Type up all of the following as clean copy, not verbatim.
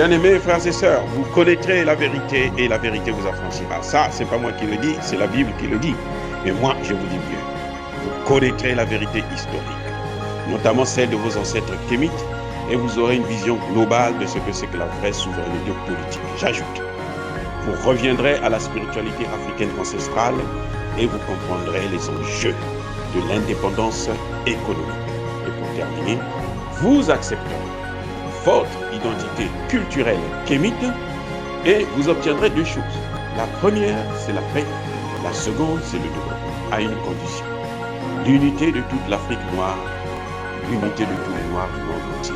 Bien-aimés frères et sœurs, vous connaîtrez la vérité et la vérité vous affranchira. Ça, c'est pas moi qui le dis, c'est la Bible qui le dit. Mais moi, je vous dis mieux. Vous connaîtrez la vérité historique, notamment celle de vos ancêtres kémites, et vous aurez une vision globale de ce que c'est que la vraie souveraineté politique. J'ajoute, vous reviendrez à la spiritualité africaine ancestrale et vous comprendrez les enjeux de l'indépendance économique. Et pour terminer, vous accepterez votre identité culturelle kémite et vous obtiendrez deux choses. La première, c'est la paix. La seconde, c'est le développement, à une condition. L'unité de toute l'Afrique noire, l'unité de tous les Noirs du monde entier.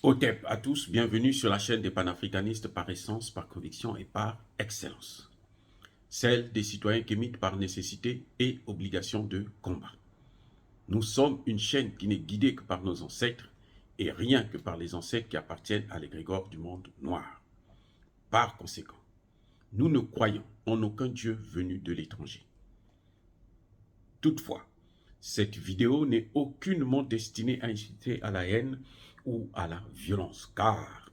Otep à tous, bienvenue sur la chaîne des panafricanistes par essence, par conviction et par excellence. Celle des citoyens kémites par nécessité et obligation de combat. Nous sommes une chaîne qui n'est guidée que par nos ancêtres et rien que par les ancêtres qui appartiennent à l'égrégore du monde noir. Par conséquent, nous ne croyons en aucun Dieu venu de l'étranger. Toutefois, cette vidéo n'est aucunement destinée à inciter à la haine ou à la violence, car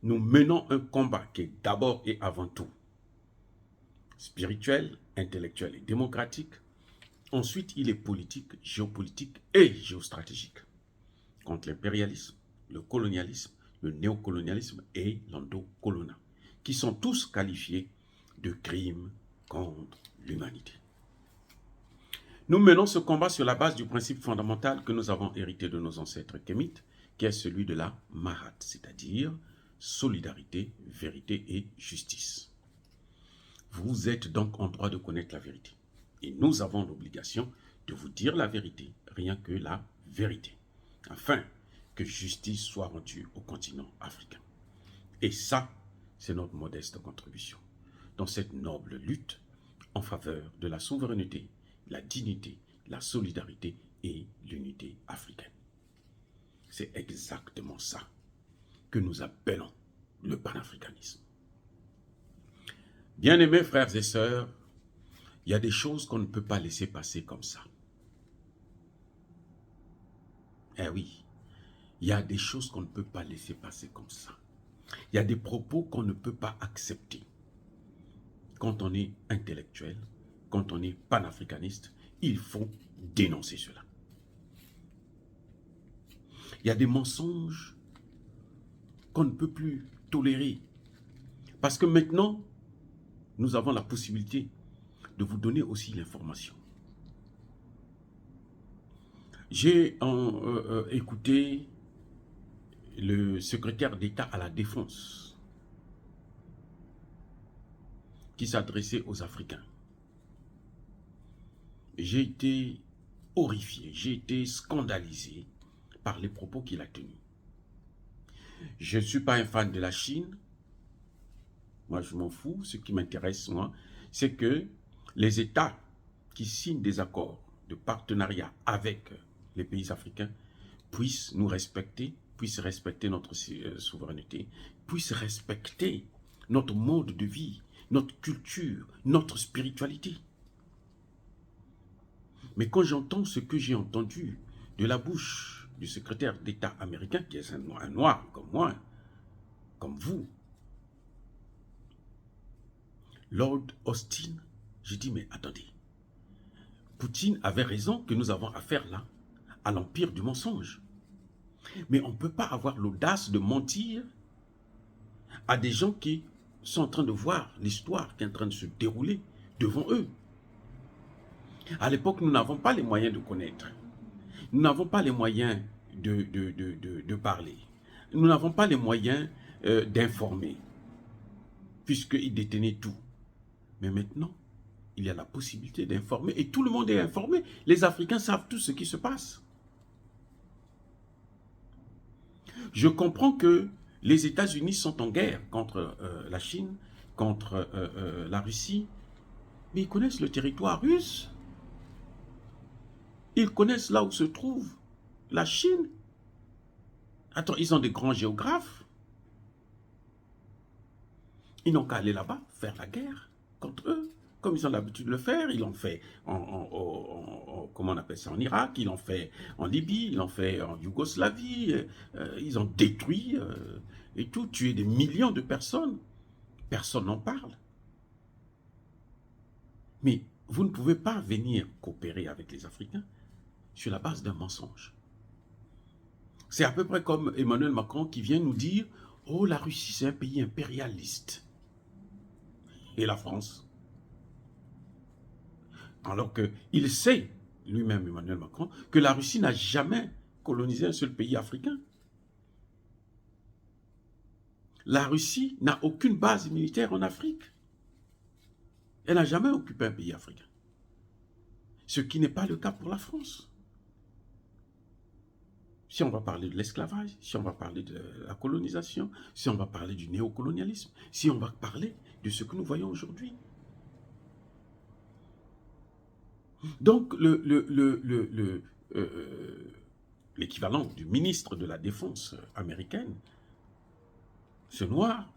nous menons un combat qui est d'abord et avant tout spirituel, intellectuel et démocratique. Ensuite, il est politique, géopolitique et géostratégique contre l'impérialisme, le colonialisme, le néocolonialisme et l'endocoloniat, qui sont tous qualifiés de crimes contre l'humanité. Nous menons ce combat sur la base du principe fondamental que nous avons hérité de nos ancêtres kémites, qui est celui de la Mahat, c'est-à-dire solidarité, vérité et justice. Vous êtes donc en droit de connaître la vérité. Et nous avons l'obligation de vous dire la vérité, rien que la vérité, afin que justice soit rendue au continent africain. Et ça, c'est notre modeste contribution dans cette noble lutte en faveur de la souveraineté, la dignité, la solidarité et l'unité africaine. C'est exactement ça que nous appelons le panafricanisme. Bien-aimés frères et sœurs, il y a des choses qu'on ne peut pas laisser passer comme ça. Eh oui, il y a des choses qu'on ne peut pas laisser passer comme ça. Il y a des propos qu'on ne peut pas accepter. Quand on est intellectuel, quand on est panafricaniste, il faut dénoncer cela. Il y a des mensonges qu'on ne peut plus tolérer. Parce que maintenant, nous avons la possibilité de vous donner aussi l'information. J'ai écouté le secrétaire d'État à la Défense qui s'adressait aux Africains. J'ai été horrifié, j'ai été scandalisé par les propos qu'il a tenus. Je ne suis pas un fan de la Chine. Moi, je m'en fous. Ce qui m'intéresse, moi, c'est que les États qui signent des accords de partenariat avec les pays africains puissent nous respecter, puissent respecter notre souveraineté, puissent respecter notre mode de vie, notre culture, notre spiritualité. Mais quand j'entends ce que j'ai entendu de la bouche du secrétaire d'État américain, qui est un noir comme moi, comme vous, Lord Austin, je dis, mais attendez, Poutine avait raison que nous avons affaire là à l'empire du mensonge. Mais on ne peut pas avoir l'audace de mentir à des gens qui sont en train de voir l'histoire qui est en train de se dérouler devant eux. À l'époque, nous n'avons pas les moyens de connaître. Nous n'avons pas les moyens de parler. Nous n'avons pas les moyens d'informer, puisqu'ils détenaient tout. Mais maintenant, il y a la possibilité d'informer et tout le monde est informé. Les Africains savent tout ce qui se passe. Je comprends que les États-Unis sont en guerre contre la Chine, contre la Russie, mais ils connaissent le territoire russe. Ils connaissent là où se trouve la Chine. Attends, ils ont des grands géographes. Ils n'ont qu'à aller là-bas faire la guerre contre eux. Comme ils ont l'habitude de le faire, ils l'ont fait comment on appelle ça, en Irak, ils l'ont fait en Libye, ils l'ont fait en Yougoslavie, ils ont détruit et tout, tué des millions de personnes. Personne n'en parle. Mais vous ne pouvez pas venir coopérer avec les Africains sur la base d'un mensonge. C'est à peu près comme Emmanuel Macron qui vient nous dire « Oh, la Russie, c'est un pays impérialiste. » Et la France? Alors qu'il sait, lui-même Emmanuel Macron, que la Russie n'a jamais colonisé un seul pays africain. La Russie n'a aucune base militaire en Afrique. Elle n'a jamais occupé un pays africain. Ce qui n'est pas le cas pour la France. Si on va parler de l'esclavage, si on va parler de la colonisation, si on va parler du néocolonialisme, si on va parler de ce que nous voyons aujourd'hui. Donc, l'équivalent du ministre de la Défense américaine, ce noir,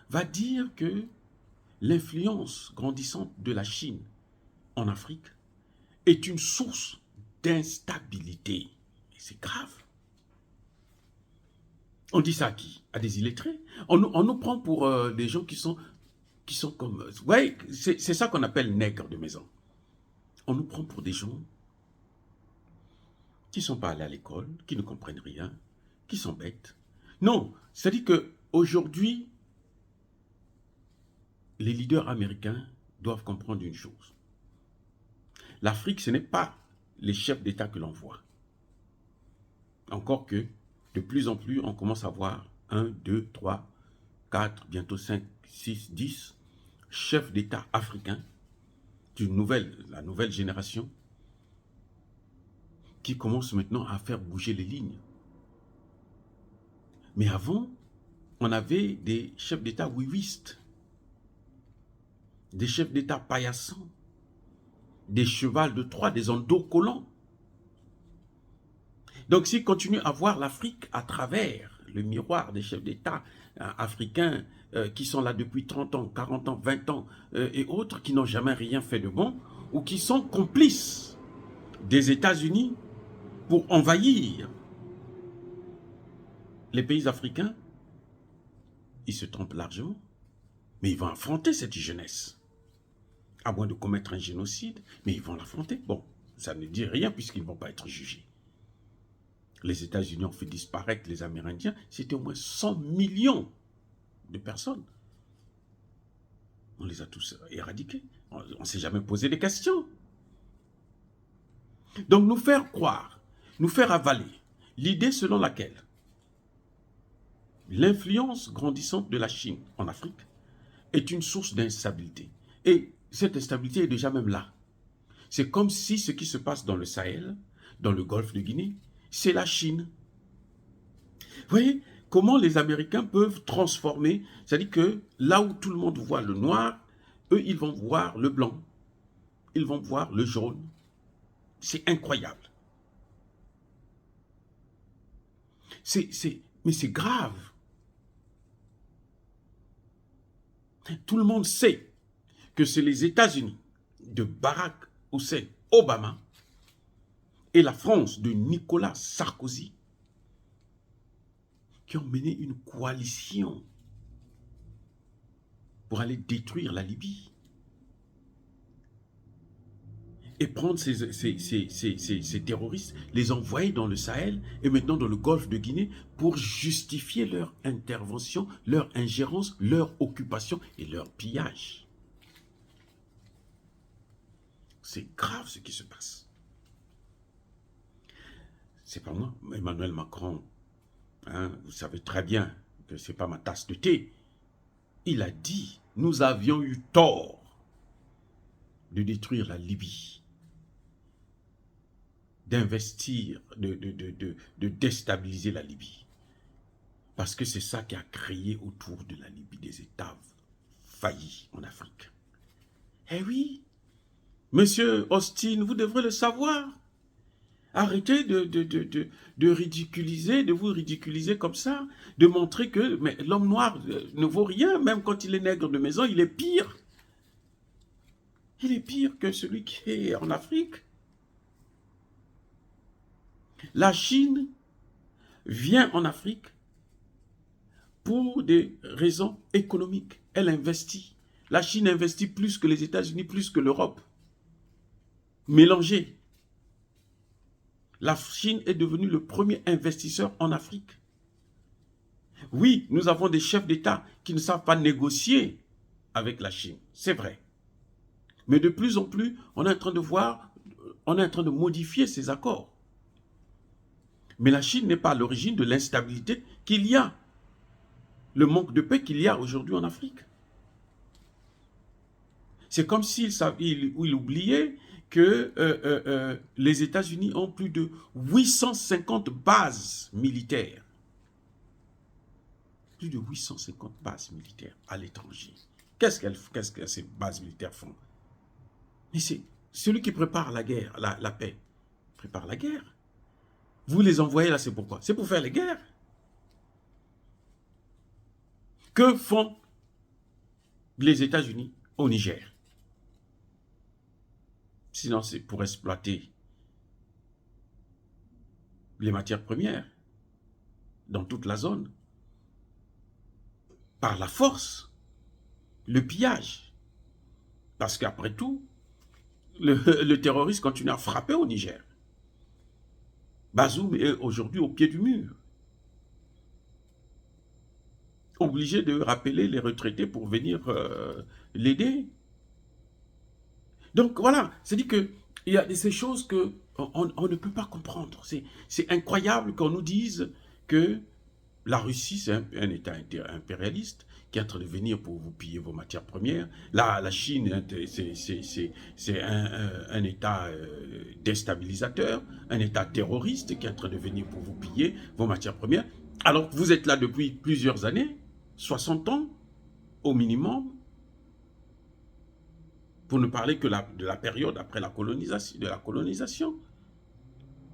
va dire que l'influence grandissante de la Chine en Afrique est une source d'instabilité. Et c'est grave. On dit ça à qui? À des illettrés. On nous prend pour des gens qui sont comme... Ouais, c'est ça qu'on appelle nègres de maison. On nous prend pour des gens qui ne sont pas allés à l'école, qui ne comprennent rien, qui sont bêtes. Non, c'est-à-dire qu'aujourd'hui, les leaders américains doivent comprendre une chose. L'Afrique, ce n'est pas les chefs d'État que l'on voit. Encore que, de plus en plus, on commence à voir 1, 2, 3, 4, bientôt 5, 6, 10 chefs d'État africains la nouvelle génération qui commence maintenant à faire bouger les lignes. Mais avant, on avait des chefs d'État wiwistes, des chefs d'État paillassants, des chevals de Troie, des endocollants. Donc s'ils continuent à voir l'Afrique à travers le miroir des chefs d'État africains qui sont là depuis 30 ans, 40 ans, 20 ans et autres qui n'ont jamais rien fait de bon ou qui sont complices des États-Unis pour envahir les pays africains, ils se trompent largement. Mais ils vont affronter cette jeunesse. À moins de commettre un génocide, mais ils vont l'affronter. Bon, ça ne dit rien puisqu'ils ne vont pas être jugés. Les États-Unis ont fait disparaître les Amérindiens. C'était au moins 100 millions de personnes. On les a tous éradiqués. On ne s'est jamais posé des questions. Donc nous faire croire, nous faire avaler l'idée selon laquelle l'influence grandissante de la Chine en Afrique est une source d'instabilité. Et cette instabilité est déjà même là. C'est comme si ce qui se passe dans le Sahel, dans le golfe de Guinée, c'est la Chine. Vous voyez comment les Américains peuvent transformer, c'est-à-dire que là où tout le monde voit le noir, eux, ils vont voir le blanc, ils vont voir le jaune. C'est incroyable. Mais c'est grave. Tout le monde sait que c'est les États-Unis de Barack Hussein Obama et la France de Nicolas Sarkozy qui ont mené une coalition pour aller détruire la Libye et prendre ces terroristes, les envoyer dans le Sahel et maintenant dans le golfe de Guinée pour justifier leur intervention, leur ingérence, leur occupation et leur pillage. C'est grave ce qui se passe. C'est pas moi, Emmanuel Macron, hein, vous savez très bien que ce n'est pas ma tasse de thé. Il a dit, nous avions eu tort de détruire la Libye, d'investir, de déstabiliser la Libye. Parce que c'est ça qui a créé autour de la Libye des États faillis en Afrique. Eh oui, Monsieur Austin, vous devrez le savoir. Arrêtez de ridiculiser, de vous ridiculiser comme ça, de montrer que l'homme noir ne vaut rien, même quand il est nègre de maison, il est pire. Il est pire que celui qui est en Afrique. La Chine vient en Afrique pour des raisons économiques. Elle investit. La Chine investit plus que les États-Unis, plus que l'Europe. Mélangé. La Chine est devenue le premier investisseur en Afrique. Oui, nous avons des chefs d'État qui ne savent pas négocier avec la Chine. C'est vrai. Mais de plus en plus, on est en train de voir, on est en train de modifier ces accords. Mais la Chine n'est pas à l'origine de l'instabilité qu'il y a, le manque de paix qu'il y a aujourd'hui en Afrique. C'est comme s'il oubliait que les États-Unis ont plus de 850 bases militaires. Plus de 850 bases militaires à l'étranger. Qu'est-ce que ces bases militaires font? Mais c'est celui qui prépare la guerre, la paix, prépare la guerre. Vous les envoyez là, c'est pourquoi? C'est pour faire les guerres. Que font les États-Unis au Niger? Sinon, c'est pour exploiter les matières premières dans toute la zone. Par la force, le pillage. Parce qu'après tout, le terroriste continue à frapper au Niger. Bazoum est aujourd'hui au pied du mur. Obligé de rappeler les retraités pour venir l'aider. Donc voilà, c'est-à-dire qu'il y a ces choses qu'on ne peut pas comprendre. C'est incroyable qu'on nous dise que la Russie, c'est un État impérialiste qui est en train de venir pour vous piller vos matières premières. La Chine, c'est un État déstabilisateur, un État terroriste qui est en train de venir pour vous piller vos matières premières. Alors que vous êtes là depuis plusieurs années, 60 ans au minimum, pour ne parler que de la période après la colonisation.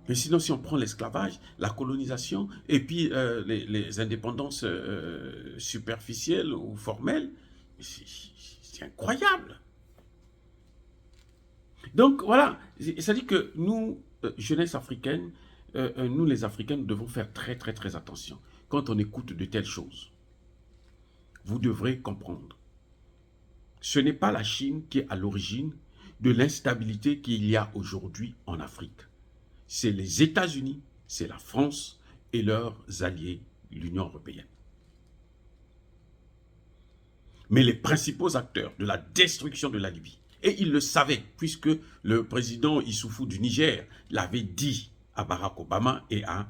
Mais sinon, si on prend l'esclavage, la colonisation, et puis les indépendances superficielles ou formelles, c'est incroyable. Donc voilà, ça dit que nous, jeunesse africaine, nous les Africains, nous devons faire très très très attention quand on écoute de telles choses. Vous devrez comprendre. Ce n'est pas la Chine qui est à l'origine de l'instabilité qu'il y a aujourd'hui en Afrique. C'est les États-Unis, c'est la France et leurs alliés, l'Union européenne. Mais les principaux acteurs de la destruction de la Libye, et ils le savaient, puisque le président Issoufou du Niger l'avait dit à Barack Obama et à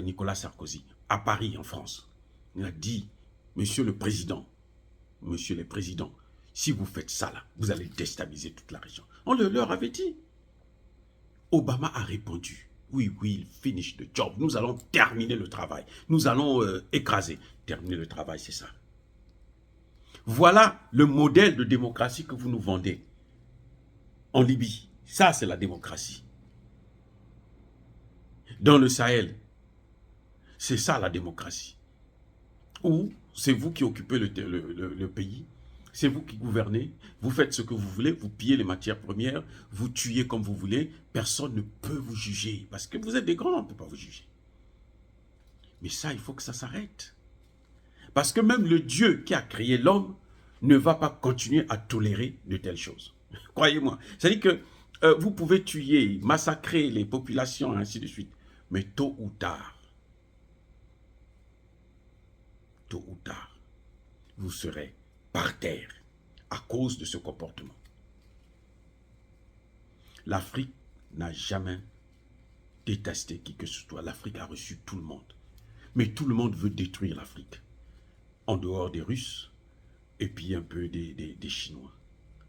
Nicolas Sarkozy, à Paris, en France. Il a dit, monsieur le président, monsieur le président, si vous faites ça là, vous allez déstabiliser toute la région. On leur avait dit. Obama a répondu, oui, we'll finish the job. Nous allons terminer le travail. Nous allons écraser. Terminer le travail, c'est ça. Voilà le modèle de démocratie que vous nous vendez en Libye. Ça, c'est la démocratie. Dans le Sahel, c'est ça la démocratie. Ou c'est vous qui occupez le pays, c'est vous qui gouvernez, vous faites ce que vous voulez, vous pillez les matières premières, vous tuez comme vous voulez, personne ne peut vous juger. Parce que vous êtes des grands, on ne peut pas vous juger. Mais ça, il faut que ça s'arrête. Parce que même le Dieu qui a créé l'homme ne va pas continuer à tolérer de telles choses. Croyez-moi. C'est-à-dire que vous pouvez tuer, massacrer les populations, ainsi de suite. Mais tôt ou tard, vous serez par terre à cause de ce comportement. L'Afrique n'a jamais détesté qui que ce soit. L'Afrique a reçu tout le monde. Mais tout le monde veut détruire l'Afrique. En dehors des Russes et puis un peu des Chinois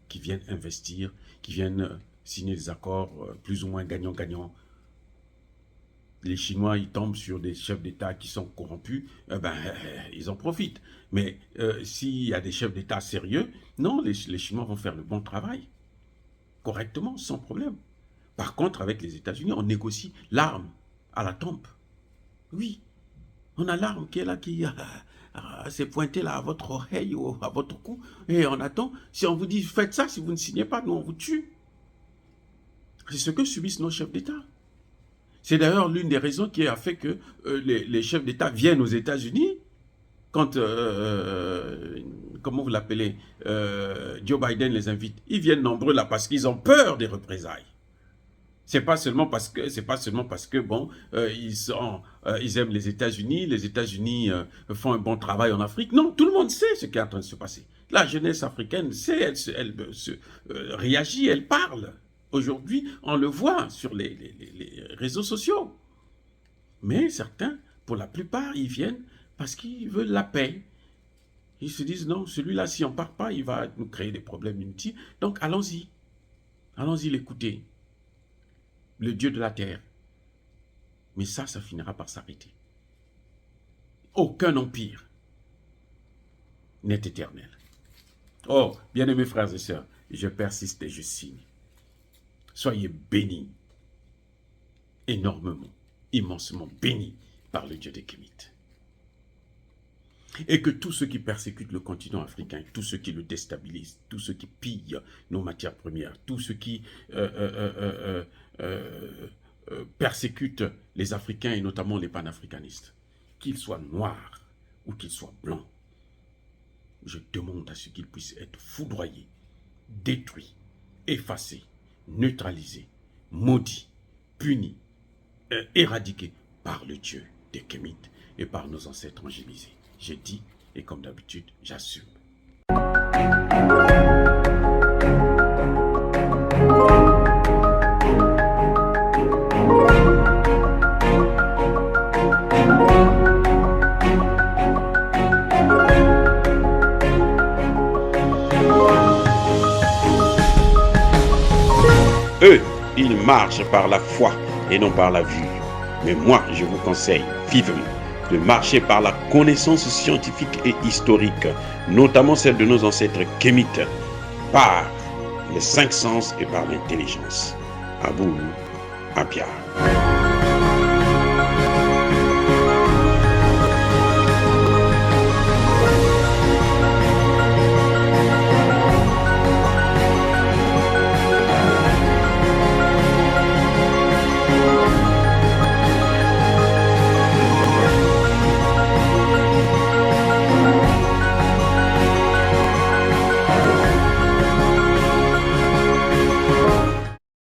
qui viennent investir, qui viennent signer des accords plus ou moins gagnant-gagnant. Les Chinois, ils tombent sur des chefs d'État qui sont corrompus, ils en profitent. Mais s'il y a des chefs d'État sérieux, non, les Chinois vont faire le bon travail, correctement, sans problème. Par contre, avec les États-Unis, on négocie l'arme à la tempe. Oui, on a l'arme qui est là, qui s'est pointée là à votre oreille ou à votre cou, et on attend. Si on vous dit, faites ça, si vous ne signez pas, nous, on vous tue. C'est ce que subissent nos chefs d'État. C'est d'ailleurs l'une des raisons qui a fait que les chefs d'État viennent aux États-Unis quand, comment vous l'appelez, Joe Biden les invite. Ils viennent nombreux là parce qu'ils ont peur des représailles. C'est pas seulement parce que bon, ils aiment les États-Unis font un bon travail en Afrique. Non, tout le monde sait ce qui est en train de se passer. La jeunesse africaine sait, elle réagit, elle parle. Aujourd'hui, on le voit sur les réseaux sociaux. Mais certains, pour la plupart, ils viennent parce qu'ils veulent la paix. Ils se disent, non, celui-là, si on ne part pas, il va nous créer des problèmes inutiles. Donc, allons-y. Allons-y l'écouter. Le Dieu de la terre. Mais ça finira par s'arrêter. Aucun empire n'est éternel. Oh, bien-aimés frères et sœurs, je persiste et je signe. Soyez bénis, énormément, immensement bénis par le Dieu des Kémites. Et que tous ceux qui persécutent le continent africain, tous ceux qui le déstabilisent, tous ceux qui pillent nos matières premières, tous ceux qui persécutent les Africains et notamment les panafricanistes, qu'ils soient noirs ou qu'ils soient blancs, je demande à ce qu'ils puissent être foudroyés, détruits, effacés, neutralisés, maudits, punis, éradiqués par le Dieu des Kémites et par nos ancêtres angélisés. J'ai dit, et comme d'habitude, j'assume. Eux, ils marchent par la foi et non par la vue. Mais moi, je vous conseille vivement de marcher par la connaissance scientifique et historique, notamment celle de nos ancêtres kémites, par les 5 sens et par l'intelligence. Abou Abia.